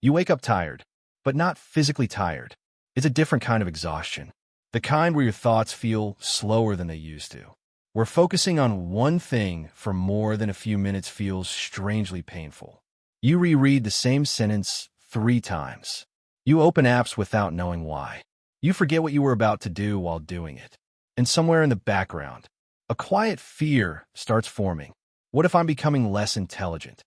You wake up tired, but not physically tired. It's a different kind of exhaustion. The kind where your thoughts feel slower than they used to. Where focusing on one thing for more than a few minutes feels strangely painful. You reread the same sentence 3 times. You open apps without knowing why. You forget what you were about to do while doing it. And somewhere in the background, a quiet fear starts forming. What if I'm becoming less intelligent?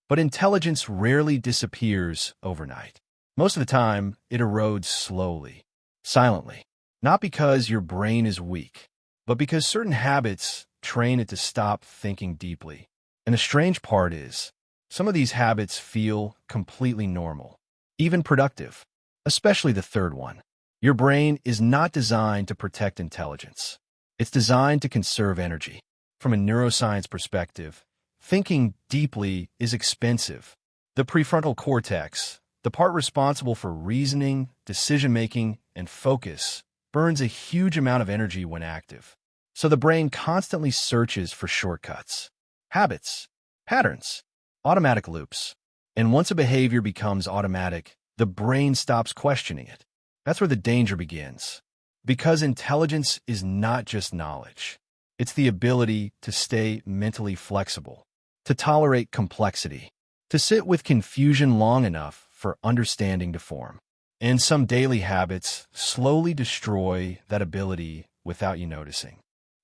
But intelligence rarely disappears overnight. Most of the time, it erodes slowly, silently. Not because your brain is weak, but because certain habits train it to stop thinking deeply. And the strange part is, some of these habits feel completely normal, even productive, especially the third one. Your brain is not designed to protect intelligence. It's designed to conserve energy. From a neuroscience perspective, thinking deeply is expensive. The prefrontal cortex, the part responsible for reasoning, decision-making, and focus, burns a huge amount of energy when active. So the brain constantly searches for shortcuts, habits, patterns, automatic loops. And once a behavior becomes automatic, the brain stops questioning it. That's where the danger begins. Because intelligence is not just knowledge. It's the ability to stay mentally flexible, to tolerate complexity, to sit with confusion long enough for understanding to form. And some daily habits slowly destroy that ability without you noticing.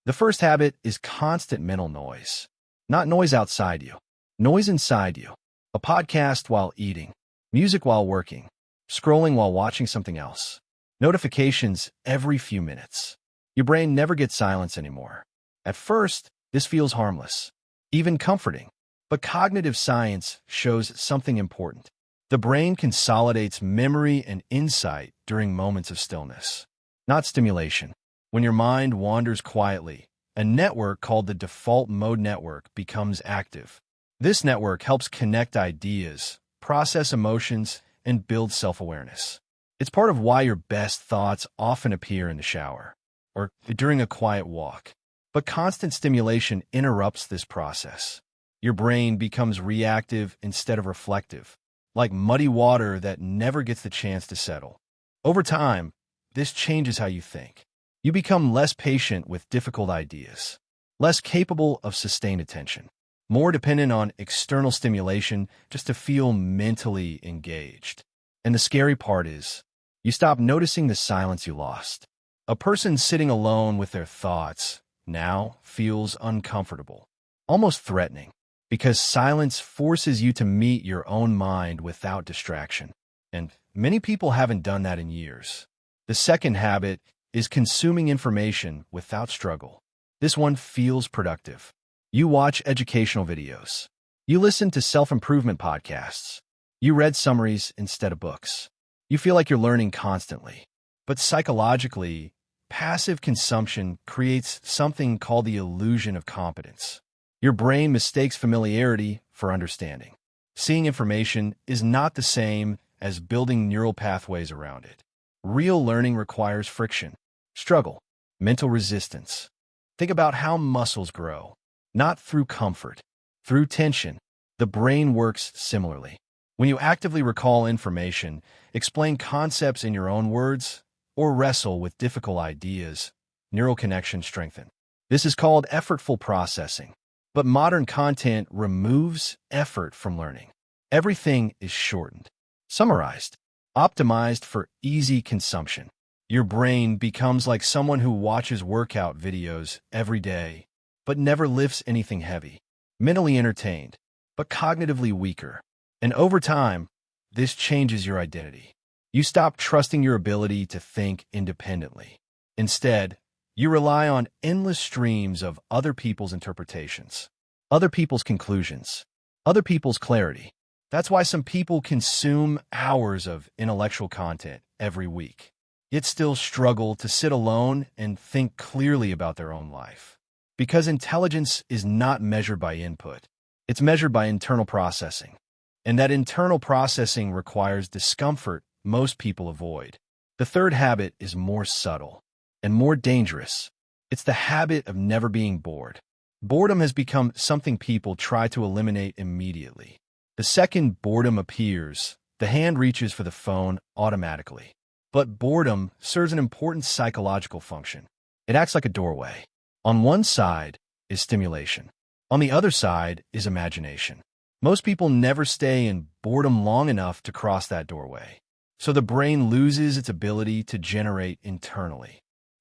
The first habit is constant mental noise. Not noise outside you, noise inside you. A podcast while eating, music while working, scrolling while watching something else. Notifications every few minutes. Your brain never gets silence anymore. At first, this feels harmless, even comforting. But cognitive science shows something important. The brain consolidates memory and insight during moments of stillness, not stimulation. When your mind wanders quietly, a network called the default mode network becomes active. This network helps connect ideas, process emotions, and build self-awareness. It's part of why your best thoughts often appear in the shower or during a quiet walk. But constant stimulation interrupts this process. Your brain becomes reactive instead of reflective, like muddy water that never gets the chance to settle. Over time, this changes how you think. You become less patient with difficult ideas, less capable of sustained attention, more dependent on external stimulation just to feel mentally engaged. And the scary part is, you stop noticing the silence you lost. A person sitting alone with their thoughts now feels uncomfortable, almost threatening, because silence forces you to meet your own mind without distraction. And many people haven't done that in years. The second habit is consuming information without struggle. This one feels productive. You watch educational videos. You listen to self-improvement podcasts. You read summaries instead of books. You feel like you're learning constantly. But psychologically, passive consumption creates something called the illusion of competence. Your brain mistakes familiarity for understanding. Seeing information is not the same as building neural pathways around it. Real learning requires friction, struggle, mental resistance. Think about how muscles grow, not through comfort, through tension. The brain works similarly. When you actively recall information, explain concepts in your own words, or wrestle with difficult ideas, neural connections strengthen. This is called effortful processing. But modern content removes effort from learning. Everything is shortened, summarized, optimized for easy consumption. Your brain becomes like someone who watches workout videos every day, but never lifts anything heavy. Mentally entertained, but cognitively weaker. And over time, this changes your identity. You stop trusting your ability to think independently. Instead, you rely on endless streams of other people's interpretations, other people's conclusions, other people's clarity. That's why some people consume hours of intellectual content every week, yet still struggle to sit alone and think clearly about their own life. Because intelligence is not measured by input, it's measured by internal processing. And that internal processing requires discomfort most people avoid. The third habit is more subtle and more dangerous. It's the habit of never being bored. Boredom has become something people try to eliminate immediately. The second boredom appears, The hand reaches for the phone automatically. But boredom serves an important psychological function. It acts like a doorway. On one side is stimulation. On the other side is imagination. Most people never stay in boredom long enough to cross that doorway. So the brain loses its ability to generate internally.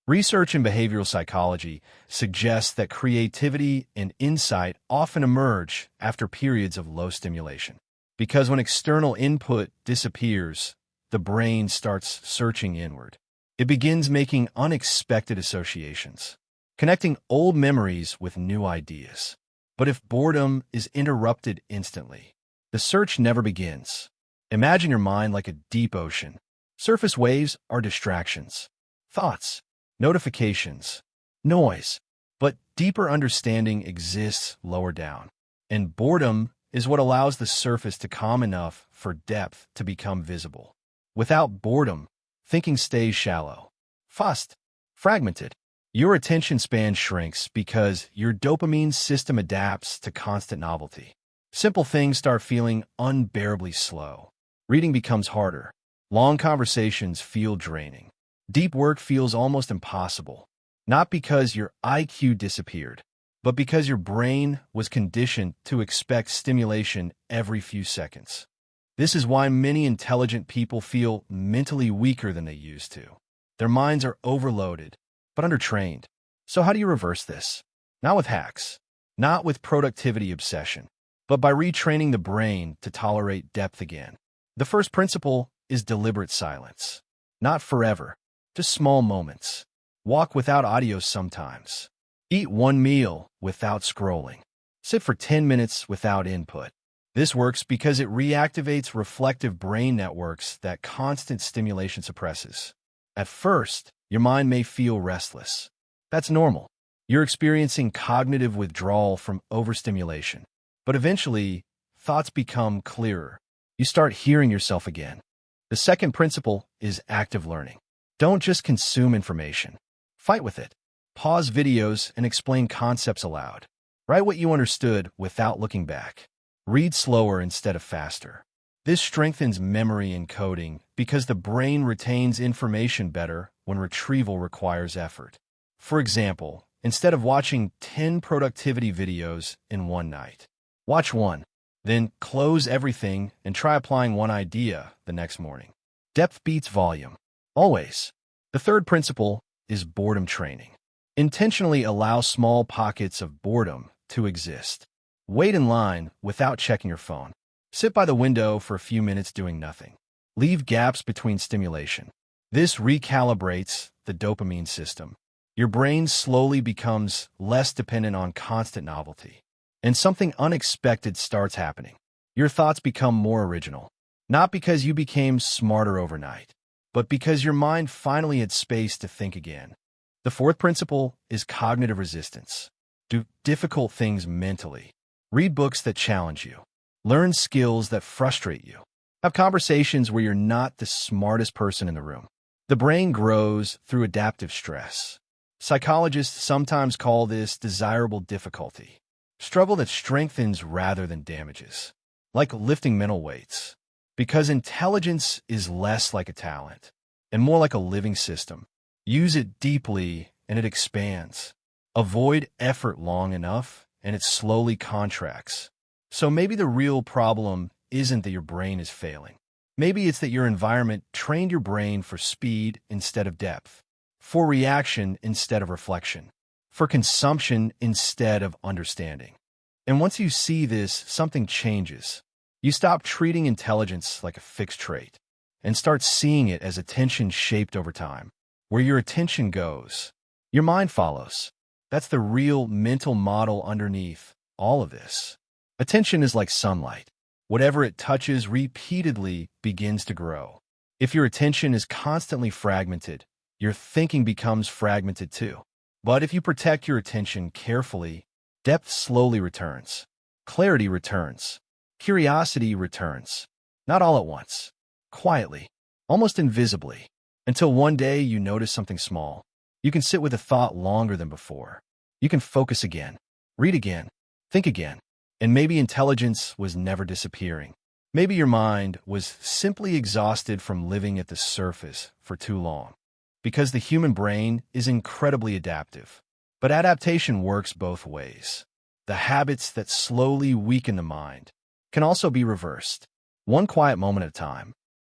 Research in behavioral psychology suggests that creativity and insight often emerge after periods of low stimulation. Because when external input disappears, the brain starts searching inward. It begins making unexpected associations, connecting old memories with new ideas. But if boredom is interrupted instantly, the search never begins. Imagine your mind like a deep ocean. Surface waves are distractions, thoughts, notifications, noise. But deeper understanding exists lower down. And boredom is what allows the surface to calm enough for depth to become visible. Without boredom, thinking stays shallow, fussed, fragmented. Your attention span shrinks because your dopamine system adapts to constant novelty. Simple things start feeling unbearably slow. Reading becomes harder. Long conversations feel draining. Deep work feels almost impossible. Not because your IQ disappeared, but because your brain was conditioned to expect stimulation every few seconds. This is why many intelligent people feel mentally weaker than they used to. Their minds are overloaded, but undertrained. So how do you reverse this? Not with hacks, not with productivity obsession, but by retraining the brain to tolerate depth again. The first principle is deliberate silence. Not forever, just small moments. Walk without audio sometimes. Eat one meal without scrolling. Sit for 10 minutes without input. This works because it reactivates reflective brain networks that constant stimulation suppresses. At first, your mind may feel restless. That's normal. You're experiencing cognitive withdrawal from overstimulation. But eventually, thoughts become clearer. You start hearing yourself again. The second principle is active learning. Don't just consume information. Fight with it. Pause videos and explain concepts aloud. Write what you understood without looking back. Read slower instead of faster. This strengthens memory encoding because the brain retains information better when retrieval requires effort. For example, instead of watching 10 productivity videos in one night, watch one, then close everything and try applying one idea the next morning. Depth beats volume. Always. The third principle is boredom training. Intentionally allow small pockets of boredom to exist. Wait in line without checking your phone. Sit by the window for a few minutes doing nothing. Leave gaps between stimulation. This recalibrates the dopamine system. Your brain slowly becomes less dependent on constant novelty. And something unexpected starts happening. Your thoughts become more original. Not because you became smarter overnight, but because your mind finally had space to think again. The fourth principle is cognitive resistance. Do difficult things mentally. Read books that challenge you. Learn skills that frustrate you. Have conversations where you're not the smartest person in the room. The brain grows through adaptive stress. Psychologists sometimes call this desirable difficulty. Struggle that strengthens rather than damages. Like lifting mental weights. Because intelligence is less like a talent and more like a living system. Use it deeply and it expands. Avoid effort long enough and it slowly contracts. So maybe the real problem isn't that your brain is failing. Maybe it's that your environment trained your brain for speed instead of depth, for reaction instead of reflection, for consumption instead of understanding. And once you see this, something changes. You stop treating intelligence like a fixed trait and start seeing it as attention shaped over time. Where your attention goes, your mind follows. That's the real mental model underneath all of this. Attention is like sunlight. Whatever it touches repeatedly begins to grow. If your attention is constantly fragmented, your thinking becomes fragmented too. But if you protect your attention carefully, depth slowly returns. Clarity returns. Curiosity returns. Not all at once. Quietly. Almost invisibly. Until one day you notice something small. You can sit with a thought longer than before. You can focus again. Read again. Think again. And maybe intelligence was never disappearing. Maybe your mind was simply exhausted from living at the surface for too long. Because the human brain is incredibly adaptive. But adaptation works both ways. The habits that slowly weaken the mind can also be reversed, one quiet moment at a time.